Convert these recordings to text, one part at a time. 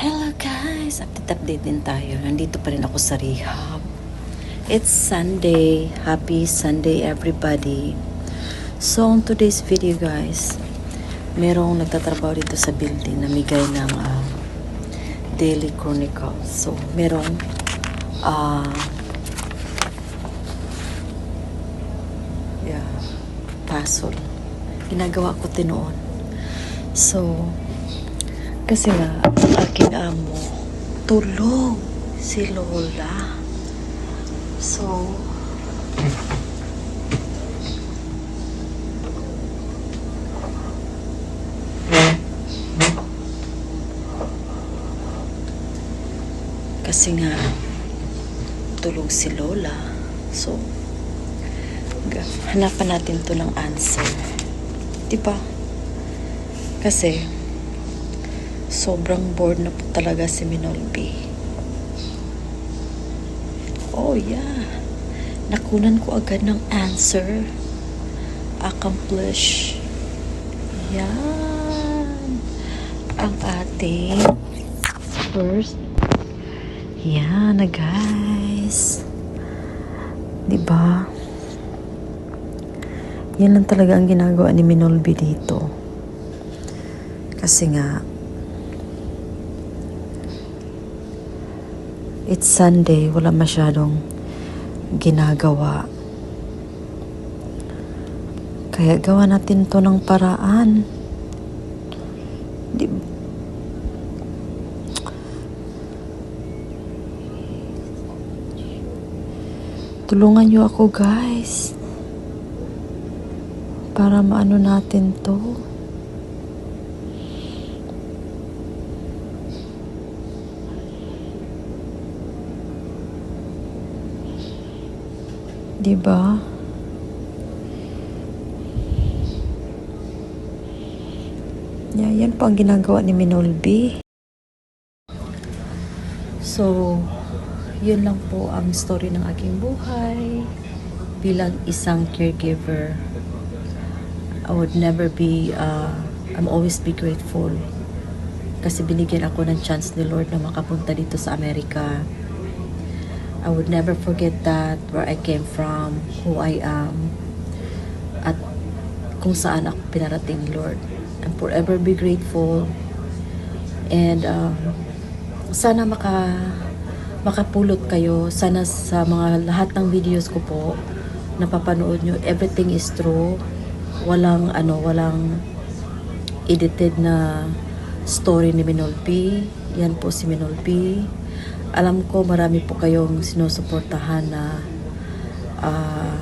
Hello guys! Update din tayo. Nandito pa rin ako sa rehab. It's Sunday. Happy Sunday everybody. So on today's video guys, merong nagtatrabaho dito sa building na migay ng Daily Chronicle. So merong puzzle. Ginagawa ko tinoon. So kasi nga, ang aking amo, tulog si Lola. So, kasi nga, tulog si Lola. So, hanapan natin to ng answer. Diba? Kasi, sobrang bored na po talaga si Minolby. Oh yeah. Nakunan ko agad ng answer. Accomplish. Yan. Ang ating first. Yan na guys. Diba? Yan lang talaga ang ginagawa ni Minolby dito. Kasi nga, it's Sunday, wala masyadong ginagawa. Kaya gawa natin to ng paraan. Tulungan nyo ako guys. Para maano natin to. Diba? Yan po ang ginagawa ni Minolby. So, yun lang po ang story ng aking buhay. Bilang isang caregiver, I would never be, I'm always be grateful. Kasi binigyan ako ng chance ni Lord na makapunta dito sa Amerika. I would never forget that, where I came from, who I am, at kung saan ako pinarating ni Lord. I'm forever be grateful. And sana makapulot kayo. Sana sa mga lahat ng videos ko po, napapanood nyo, everything is true. Walang edited na story ni Minolby. Yan po si Minolby. Alam ko marami po kayong sinusuportahan na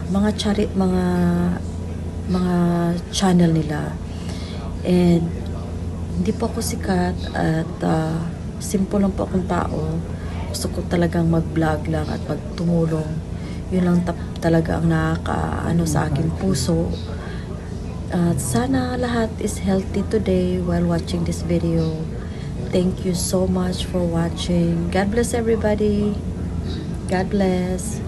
mga channel nila. And hindi po ako sikat at simple lang po akong tao. Gusto ko talagang mag-vlog lang at magtumulong. Yun lang talaga ang nakakaano sa aking puso. At sana lahat is healthy today while watching this video. Thank you so much for watching. God bless everybody. God bless.